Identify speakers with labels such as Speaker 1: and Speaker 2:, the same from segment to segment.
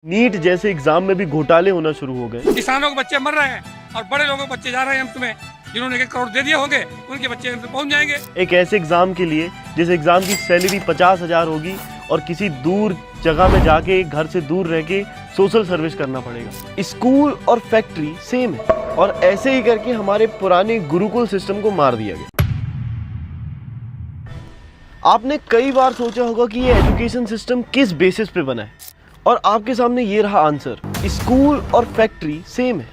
Speaker 1: NEET जैसे exam में भी घोटाले होना शुरू हो गए।
Speaker 2: किसानों के बच्चे मर रहे हैं और बड़े लोगों के बच्चे जा रहे हैं एम्स में। जिन्होंने 1 करोड़ दे दिए होंगे उनके बच्चे एम्स में पहुंच जाएंगे।
Speaker 1: एक ऐसे एग्जाम के लिए जिस एग्जाम की सैलरी 50,000 होगी और किसी दूर जगह में जाके घर से दूर रह के सोशल सर्विस करना पड़ेगा। स्कूल और फैक्ट्री सेम है और ऐसे ही करके हमारे पुराने गुरुकुल सिस्टम को मार दिया गया। आपने कई बार सोचा होगा कि ये एजुकेशन सिस्टम किस बेसिस पे बना है और आपके सामने ये रहा आंसर। स्कूल और फैक्ट्री सेम है।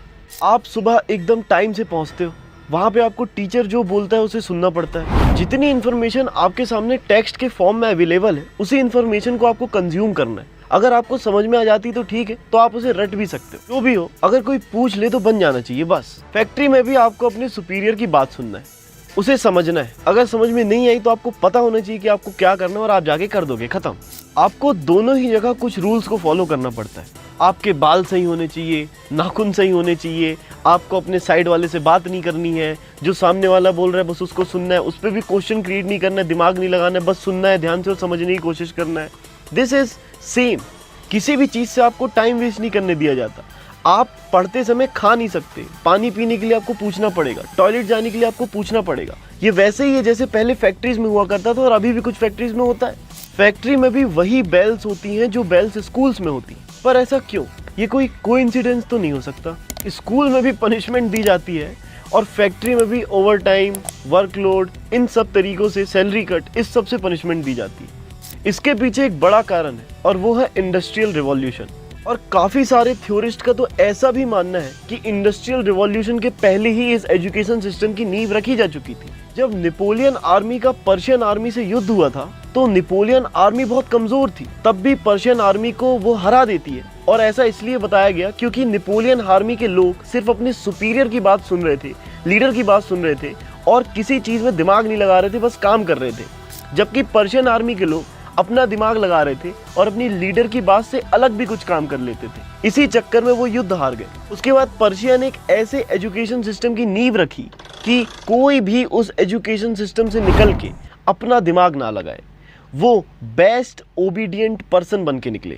Speaker 1: आप सुबह एकदम टाइम से पहुंचते हो, वहाँ पे आपको टीचर जो बोलता है उसे सुनना पड़ता है। जितनी इन्फॉर्मेशन आपके सामने टेक्स्ट के फॉर्म में अवेलेबल है उसी इन्फॉर्मेशन को आपको कंज्यूम करना है। अगर आपको समझ में आ जाती तो ठीक है, तो आप उसे रट भी सकते हो। जो भी हो, अगर कोई पूछ ले तो बन जाना चाहिए बस। फैक्ट्री में भी आपको अपने सुपीरियर की बात सुनना है, उसे समझना है। अगर समझ में नहीं आई तो आपको पता होना चाहिए कि आपको क्या करना है और आप जाके कर दोगे, खत्म। आपको दोनों ही जगह कुछ रूल्स को फॉलो करना पड़ता है। आपके बाल सही होने चाहिए, नाखून सही होने चाहिए, आपको अपने साइड वाले से बात नहीं करनी है, जो सामने वाला बोल रहा है बस उसको सुनना है, उस पर भी क्वेश्चन क्रिएट नहीं करना है, दिमाग नहीं लगाना है, बस सुनना है, ध्यान से और समझने की कोशिश करना है। This is same. किसी भी चीज़ से आपको टाइम वेस्ट नहीं करने दिया जाता। आप पढ़ते समय खा नहीं सकते, पानी पीने के लिए आपको पूछना पड़ेगा, टॉयलेट जाने के लिए आपको पूछना पड़ेगा। ये वैसे ही है जैसे पहले फैक्ट्रीज में हुआ करता था और अभी भी कुछ फैक्ट्रीज में होता है। फैक्ट्री में भी वही बेल्स होती हैं जो बेल्स स्कूल्स में होती हैं। पर ऐसा क्यों? ये कोई कोइंसिडेंस तो नहीं हो सकता। स्कूल में भी पनिशमेंट दी जाती है और फैक्ट्री में भी ओवर टाइम, वर्कलोड, इन सब तरीकों से सैलरी कट, इस सब से पनिशमेंट दी जाती है। इसके पीछे एक बड़ा कारण है और वो है इंडस्ट्रियल रिवॉल्यूशन। और काफ़ी सारे थ्योरिस्ट का तो ऐसा भी मानना है कि इंडस्ट्रियल रिवॉल्यूशन के पहले ही इस एजुकेशन सिस्टम की नींव रखी जा चुकी थी। जब नेपोलियन आर्मी का पर्शियन आर्मी से युद्ध हुआ था तो नेपोलियन आर्मी बहुत कमजोर थी, तब भी पर्शियन आर्मी को वो हरा देती है। और ऐसा इसलिए बताया गया क्योंकि नेपोलियन आर्मी के लोग सिर्फ अपने सुपीरियर की बात सुन रहे थे, लीडर की बात सुन रहे थे और किसी चीज़ में दिमाग नहीं लगा रहे थे, बस काम कर रहे थे। जबकि पर्शियन आर्मी के लोग अपना दिमाग लगा रहे थे और अपनी लीडर की बात से अलग भी कुछ काम कर लेते थे। इसी चक्कर में वो युद्ध हार गए। उसके बाद पर्शिया ने एक ऐसे एजुकेशन सिस्टम की नींव रखी कि कोई भी उस एजुकेशन सिस्टम से निकल के अपना दिमाग ना लगाए, वो बेस्ट ओबीडियंट पर्सन बन के निकले।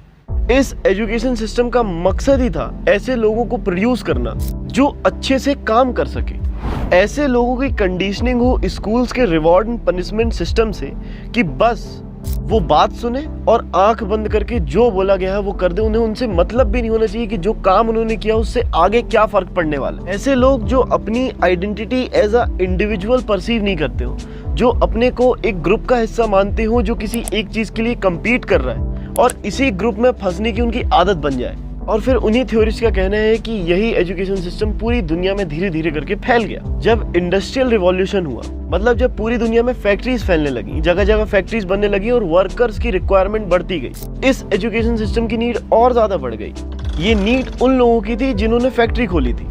Speaker 1: इस एजुकेशन सिस्टम का मकसद ही था ऐसे लोगों को प्रोड्यूस करना जो अच्छे से काम कर सके। ऐसे लोगों की कंडीशनिंग हो स्कूल्स के रिवॉर्ड एंड पनिशमेंट सिस्टम से कि बस वो बात सुने और आंख बंद करके जो बोला गया है वो कर दे। उन्हें उनसे मतलब भी नहीं होना चाहिए कि जो काम उन्होंने किया उससे आगे क्या फर्क पड़ने वाला है। ऐसे लोग जो अपनी identity as a individual perceive नहीं करते हो, जो अपने को एक ग्रुप का हिस्सा मानते हो जो किसी एक चीज के लिए कम्पीट कर रहा है और इसी ग्रुप में फंसने की उनकी आदत बन जाए। और फिर उन्हीं थ्योरिस्ट का कहना है कि यही एजुकेशन सिस्टम पूरी दुनिया में धीरे धीरे करके फैल गया। जब इंडस्ट्रियल रिवॉल्यूशन हुआ, मतलब जब पूरी दुनिया में फैक्ट्रीज फैलने लगी, जगह जगह फैक्ट्रीज बनने लगी और वर्कर्स की रिक्वायरमेंट बढ़ती गई, इस एजुकेशन सिस्टम की नीड और ज्यादा बढ़ गई। ये नीड उन लोगों की थी जिन्होंने फैक्ट्री खोली थी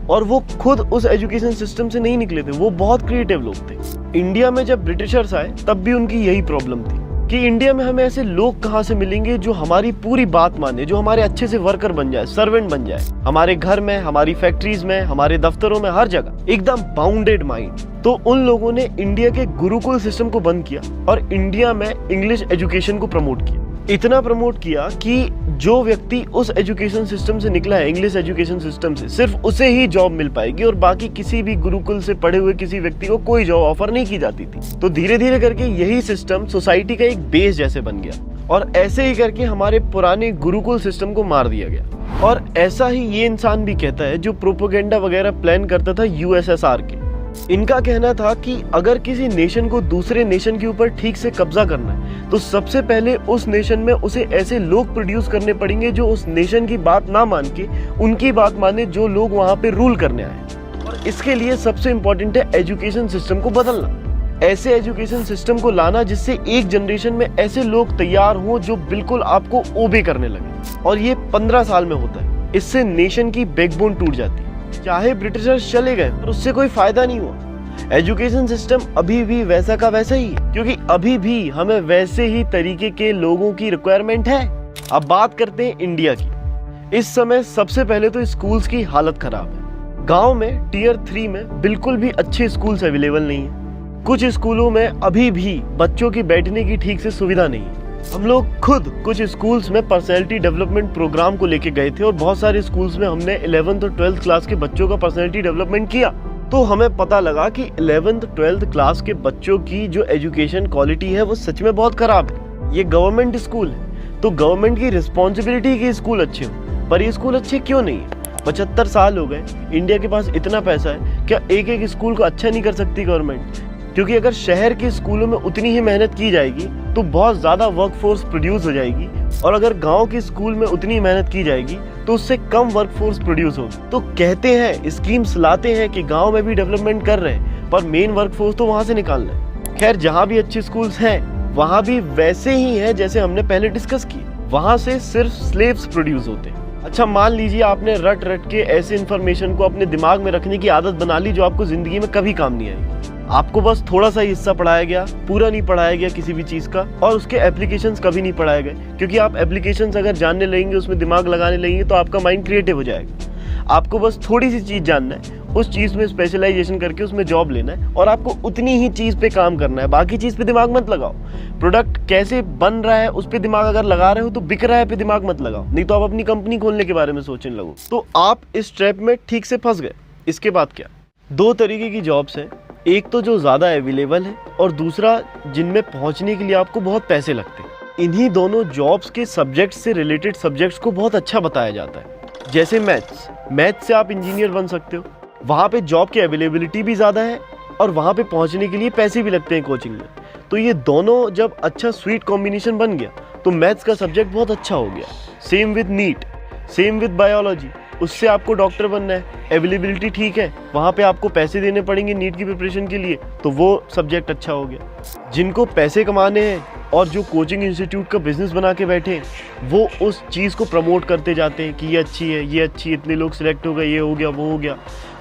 Speaker 1: और वो खुद उस एजुकेशन सिस्टम से नहीं निकले थे, वो बहुत क्रिएटिव लोग थे। इंडिया में जब ब्रिटिशर्स आए तब भी उनकी यही प्रॉब्लम थी कि इंडिया में हमें ऐसे लोग कहाँ से मिलेंगे जो हमारी पूरी बात माने, जो हमारे अच्छे से वर्कर बन जाए, सर्वेंट बन जाए, हमारे घर में, हमारी फैक्ट्रीज में, हमारे दफ्तरों में, हर जगह एकदम बाउंडेड माइंड। तो उन लोगों ने इंडिया के गुरुकुल सिस्टम को बंद किया और इंडिया में इंग्लिश एजुकेशन को प्रमोट किया। इतना प्रमोट किया कि जो व्यक्ति उस एजुकेशन सिस्टम से निकला है, इंग्लिश एजुकेशन सिस्टम से, सिर्फ उसे ही जॉब मिल पाएगी और बाकी किसी भी गुरुकुल से पढ़े हुए किसी व्यक्ति को कोई जॉब ऑफर नहीं की जाती थी। तो धीरे धीरे करके यही सिस्टम सोसाइटी का एक बेस जैसे बन गया और ऐसे ही करके हमारे पुराने गुरुकुल सिस्टम को मार दिया गया। और ऐसा ही ये इंसान भी कहता है जो प्रोपेगेंडा वगैरह प्लान करता था यूएसएसआर के। इनका कहना था कि अगर किसी नेशन को दूसरे नेशन के ऊपर ठीक से कब्जा करना है तो सबसे पहले उस नेशन में उसे ऐसे लोग प्रोड्यूस करने पड़ेंगे जो उस नेशन की बात ना मान के उनकी बात माने, जो लोग वहां पे रूल करने आए। और इसके लिए सबसे इम्पोर्टेंट है एजुकेशन सिस्टम को बदलना। ऐसे एजुकेशन सिस्टम को लाना जिससे एक जनरेशन में ऐसे लोग तैयार हों जो बिल्कुल आपको ओबे करने लगे। और ये 15 साल में होता है। इससे नेशन की बैकबोन टूट जाती है। चाहे ब्रिटिशर्स चले गए पर उससे कोई फायदा नहीं हुआ। एजुकेशन सिस्टम अभी भी वैसा का वैसा ही है क्योंकि अभी भी हमें वैसे ही तरीके के लोगों की रिक्वायरमेंट है। अब बात करते हैं इंडिया की। इस समय सबसे पहले तो स्कूल्स की हालत खराब है। गांव में टियर 3 में बिल्कुल भी अच्छे स्कूल्स अवेलेबल नहीं है। कुछ स्कूलों में अभी भी बच्चों की बैठने की ठीक से सुविधा नहीं है। हम लोग खुद कुछ स्कूल्स में पर्सनैलिटी डेवलपमेंट प्रोग्राम को लेके गए थे और बहुत सारे स्कूल्स में हमने 11th और 12th क्लास के बच्चों का पर्सनैलिटी डेवलपमेंट किया। तो हमें पता लगा कि 11th 12th क्लास के बच्चों की जो एजुकेशन क्वालिटी है वो सच में बहुत खराब है। ये गवर्नमेंट स्कूल है तो गवर्नमेंट की रिस्पॉन्सिबिलिटी कि स्कूल अच्छे हो, पर ये स्कूल अच्छे क्यों नहीं है? 75 साल हो गए, इंडिया के पास इतना पैसा है, क्या एक एक स्कूल को अच्छा नहीं कर सकती गवर्नमेंट? क्योंकि अगर शहर के स्कूलों में उतनी ही मेहनत की जाएगी तो बहुत ज़्यादा वर्कफोर्स प्रोड्यूस हो जाएगी, और अगर गांव के स्कूल में उतनी मेहनत की जाएगी तो उससे कम वर्कफोर्स प्रोड्यूस होगी। तो कहते हैं, स्कीम्स लाते हैं कि गांव में भी डेवलपमेंट कर रहे हैं, पर मेन वर्कफोर्स तो वहां से निकालना है। खैर, जहां भी अच्छे स्कूल्स हैं वहां भी वैसे ही है जैसे हमने पहले डिस्कस की, वहां से सिर्फ स्लेव्स प्रोड्यूस होते हैं। अच्छा, मान लीजिए आपने रट रट के ऐसे इन्फॉर्मेशन को अपने दिमाग में रखने की आदत बना ली जो आपको जिंदगी में कभी काम नहीं आएगी। आपको बस थोड़ा सा हिस्सा पढ़ाया गया, पूरा नहीं पढ़ाया गया किसी भी चीज़ का, और उसके एप्लीकेशंस कभी नहीं पढ़ाए गए। क्योंकि आप एप्लीकेशंस अगर जानने लगेंगे, उसमें दिमाग लगाने लगेंगे तो आपका माइंड क्रिएटिव हो जाएगा। आपको बस थोड़ी सी चीज़ जानना है, उस चीज़ में स्पेशलाइजेशन करके उसमें जॉब लेना है, और आपको उतनी ही चीज़ पे काम करना है, बाकी चीज़ पे दिमाग मत लगाओ। प्रोडक्ट कैसे बन रहा है उस पर दिमाग अगर लगा रहे हो तो बिक रहा है पे दिमाग मत लगाओ, नहीं तो आप अपनी कंपनी खोलने के बारे में सोचने लगो। तो आप इस ट्रैप में ठीक से फंस गए। इसके बाद क्या? दो तरीके की जॉब्स हैं, एक तो जो ज़्यादा अवेलेबल है और दूसरा जिनमें पहुंचने के लिए आपको बहुत पैसे लगते हैं। इन्हीं दोनों जॉब्स के सब्जेक्ट से रिलेटेड सब्जेक्ट्स को बहुत अच्छा बताया जाता है। जैसे मैथ्स से आप इंजीनियर बन सकते हो, वहाँ पे जॉब की अवेलेबिलिटी भी ज़्यादा है और वहाँ पे पहुँचने के लिए पैसे भी लगते हैं कोचिंग में। तो ये दोनों जब अच्छा स्वीट कॉम्बिनेशन बन गया तो मैथ्स का सब्जेक्ट बहुत अच्छा हो गया। Same with NEET, same with biology, उससे आपको डॉक्टर बनना है, अवेलेबिलिटी ठीक है, वहाँ पे आपको पैसे देने पड़ेंगे नीट की प्रिपरेशन के लिए, तो वो सब्जेक्ट अच्छा हो गया। जिनको पैसे कमाने हैं और जो कोचिंग इंस्टीट्यूट का बिजनेस बना के बैठे हैं, वो उस चीज़ को प्रमोट करते जाते हैं कि ये अच्छी है, ये अच्छी, इतने लोग सिलेक्ट हो गए, ये हो गया, वो हो गया।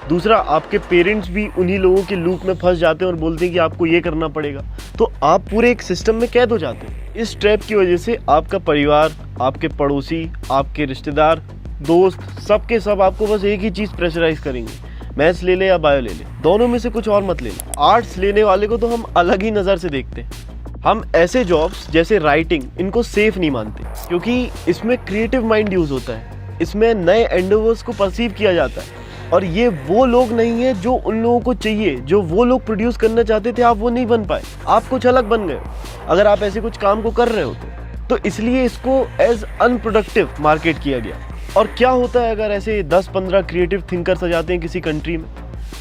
Speaker 1: दूसरा, आपके पेरेंट्स भी उन्हीं लोगों के लूप में फंस जाते हैं और बोलते हैं कि आपको ये करना पड़ेगा, तो आप पूरे एक सिस्टम में कैद हो जाते हैं। इस ट्रैप की वजह से आपका परिवार, आपके पड़ोसी, आपके रिश्तेदार, दोस्त, सबके सब आपको बस एक ही चीज़ प्रेशराइज करेंगे, मैथ्स ले ले या बायो ले ले, दोनों में से कुछ और मत ले ले। आर्ट्स लेने वाले को तो हम अलग ही नज़र से देखते हैं। हम ऐसे जॉब्स जैसे राइटिंग, इनको सेफ नहीं मानते, क्योंकि इसमें क्रिएटिव माइंड यूज़ होता है, इसमें नए एंडेवर्स को परसीव किया जाता है, और ये वो लोग नहीं है जो उन लोगों को चाहिए, जो वो लोग प्रोड्यूस करना चाहते थे, आप वो नहीं बन पाए, आप कुछ अलग बन गए अगर आप ऐसे कुछ काम को कर रहे हो तो इसलिए इसको एज अनप्रोडक्टिव मार्केट किया गया। और क्या होता है अगर ऐसे 10-15 क्रिएटिव थिंकर्स आ जाते हैं किसी कंट्री में?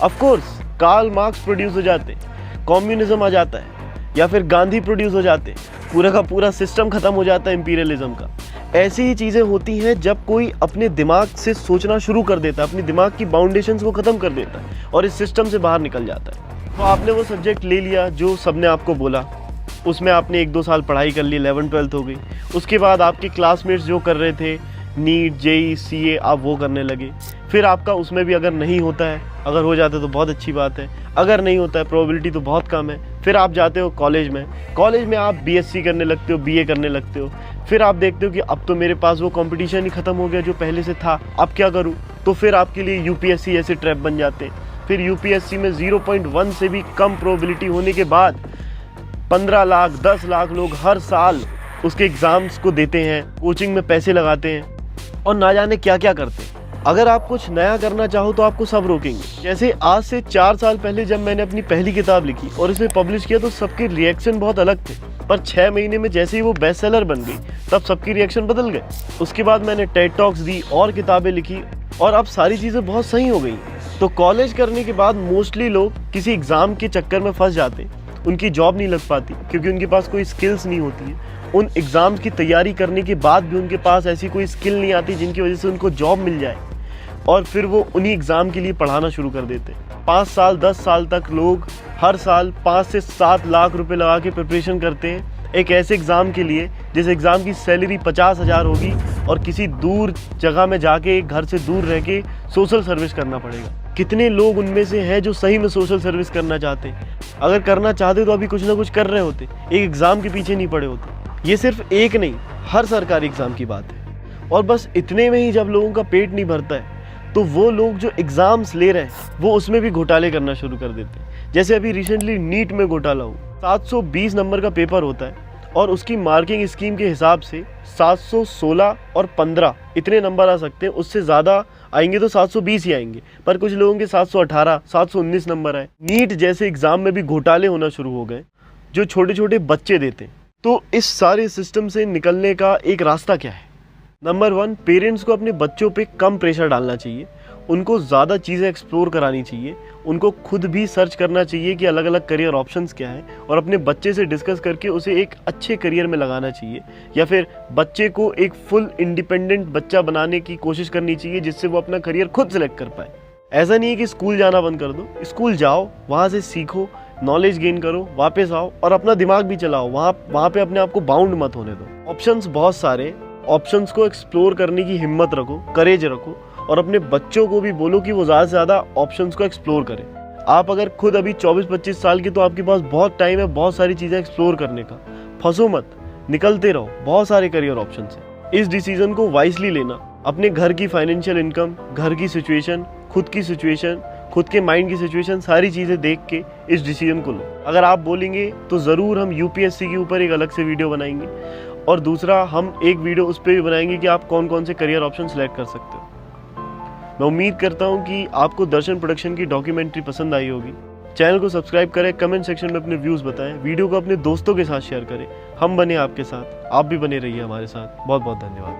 Speaker 1: Of course Karl Marx produce हो जाते हैं, कम्युनिज्म आ जाता है, या फिर गांधी प्रोड्यूस हो जाते हैं, पूरा का पूरा सिस्टम खत्म हो जाता है इंपीरियलिज्म का। ऐसी ही चीज़ें होती हैं जब कोई अपने दिमाग से सोचना शुरू कर देता है, अपने दिमाग की बाउंडेशंस को ख़त्म कर देता है और इस सिस्टम से बाहर निकल जाता है। तो आपने वो सब्जेक्ट ले लिया जो सबने आपको बोला, उसमें आपने 1-2 साल पढ़ाई कर ली, 11th-12th हो गई, उसके बाद आपके क्लासमेट्स जो कर रहे थे नीट, जेई, सीए, आप वो करने लगे। फिर आपका उसमें भी अगर नहीं होता है, अगर हो जाता है तो बहुत अच्छी बात है, अगर नहीं होता है प्रोबेबिलिटी तो बहुत कम है। फिर आप जाते हो कॉलेज में आप बीएससी करने लगते हो, बीए करने लगते हो। फिर आप देखते हो कि अब तो मेरे पास वो कंपटीशन ही ख़त्म हो गया जो पहले से था, अब क्या करूँ? तो फिर आपके लिए यूपीएससी ऐसे ट्रैप बन जाते हैं। फिर यूपीएससी में 0.1 से भी कम प्रोबेबिलिटी होने के बाद 15 लाख 10 लाख लोग हर साल उसके एग्ज़ाम्स को देते हैं, कोचिंग में पैसे लगाते हैं और ना जाने क्या क्या करते हैं। अगर आप कुछ नया करना चाहो तो आपको सब रोकेंगे। जैसे आज से 4 साल पहले जब मैंने अपनी पहली किताब लिखी और इसे पब्लिश किया तो सबके रिएक्शन बहुत अलग थे, पर 6 महीने में जैसे ही वो बेस्ट सेलर बन गई तब सबकी रिएक्शन बदल गए। उसके बाद मैंने टेड टॉक्स दी और किताबें लिखी और अब सारी चीज़ें बहुत सही हो गई। तो कॉलेज करने के बाद मोस्टली लोग किसी एग्ज़ाम के चक्कर में फंस जाते हैं, उनकी जॉब नहीं लग पाती क्योंकि उनके पास कोई स्किल्स नहीं होती है। उन एग्ज़ाम्स की तैयारी करने के बाद भी उनके पास ऐसी कोई स्किल नहीं आती जिनकी वजह से उनको जॉब मिल जाए, और फिर वो उन्हीं एग्ज़ाम के लिए पढ़ाना शुरू कर देते हैं। 5 साल 10 साल तक लोग हर साल 5 से 7 लाख रुपए लगा के प्रिपरेशन करते हैं एक ऐसे एग्ज़ाम के लिए जिस एग्ज़ाम की सैलरी 50,000 होगी और किसी दूर जगह में जाके घर से दूर रह के सोशल सर्विस करना पड़ेगा। कितने लोग उनमें से हैं जो सही में सोशल सर्विस करना चाहते हैं? अगर करना चाहते तो अभी कुछ ना कुछ कर रहे होते, एक एग्ज़ाम के पीछे नहीं पड़े होते। ये सिर्फ एक नहीं, हर सरकारी एग्ज़ाम की बात है। और बस इतने में ही जब लोगों का पेट नहीं भरता है तो वो लोग जो एग्ज़ाम्स ले रहे हैं वो उसमें भी घोटाले करना शुरू कर देते हैं। जैसे अभी रिसेंटली नीट में घोटाला हुआ, 720 नंबर का पेपर होता है और उसकी मार्किंग स्कीम के हिसाब से 716 और 15 इतने नंबर आ सकते हैं। उससे ज़्यादा आएंगे तो 720 ही आएंगे, पर कुछ लोगों के 718 719 नंबर आए। नीट जैसे एग्ज़ाम में भी घोटाले होना शुरू हो गए जो छोटे छोटे बच्चे देते हैं। तो इस सारे सिस्टम से निकलने का एक रास्ता क्या है? नंबर 1, पेरेंट्स को अपने बच्चों पे कम प्रेशर डालना चाहिए, उनको ज़्यादा चीज़ें एक्सप्लोर करानी चाहिए, उनको खुद भी सर्च करना चाहिए कि अलग अलग करियर ऑप्शंस क्या हैं और अपने बच्चे से डिस्कस करके उसे एक अच्छे करियर में लगाना चाहिए, या फिर बच्चे को एक फुल इंडिपेंडेंट बच्चा बनाने की कोशिश करनी चाहिए जिससे वो अपना करियर खुद सेलेक्ट कर पाए। ऐसा नहीं है कि स्कूल जाना बंद कर दो, स्कूल जाओ, वहाँ से सीखो, नॉलेज गेन करो, वापस आओ और अपना दिमाग भी चलाओ। वहाँ पे अपने आप को बाउंड मत होने दो। ऑप्शंस बहुत सारे, ऑप्शंस को एक्सप्लोर करने की हिम्मत रखो, करेज रखो और अपने बच्चों को भी बोलो कि वो ज़्यादा से ज़्यादा ऑप्शंस को एक्सप्लोर करें। आप अगर खुद अभी 24-25 साल की, तो आपके पास बहुत टाइम है बहुत सारी चीज़ें एक्सप्लोर करने का। फंसो मत, निकलते रहो, बहुत सारे करियर ऑप्शंस हैं। इस डिसीजन को वाइसली लेना, अपने घर की फाइनेंशियल इनकम, घर की सिचुएशन, खुद की सिचुएशन, खुद के माइंड की सिचुएशन, सारी चीज़ें देख के इस डिसीजन को लो। अगर आप बोलेंगे तो ज़रूर हम यूपीएससी के ऊपर एक अलग से वीडियो बनाएंगे, और दूसरा हम एक वीडियो उस पर भी बनाएंगे कि आप कौन कौन से करियर ऑप्शन सेलेक्ट कर सकते हो। मैं उम्मीद करता हूं कि आपको दर्शन प्रोडक्शन की डॉक्यूमेंट्री पसंद आई होगी। चैनल को सब्सक्राइब करें, कमेंट सेक्शन में अपने व्यूज़ बताएं, वीडियो को अपने दोस्तों के साथ शेयर करें। हम बने आपके साथ, आप भी बने रहिए हमारे साथ। बहुत बहुत धन्यवाद।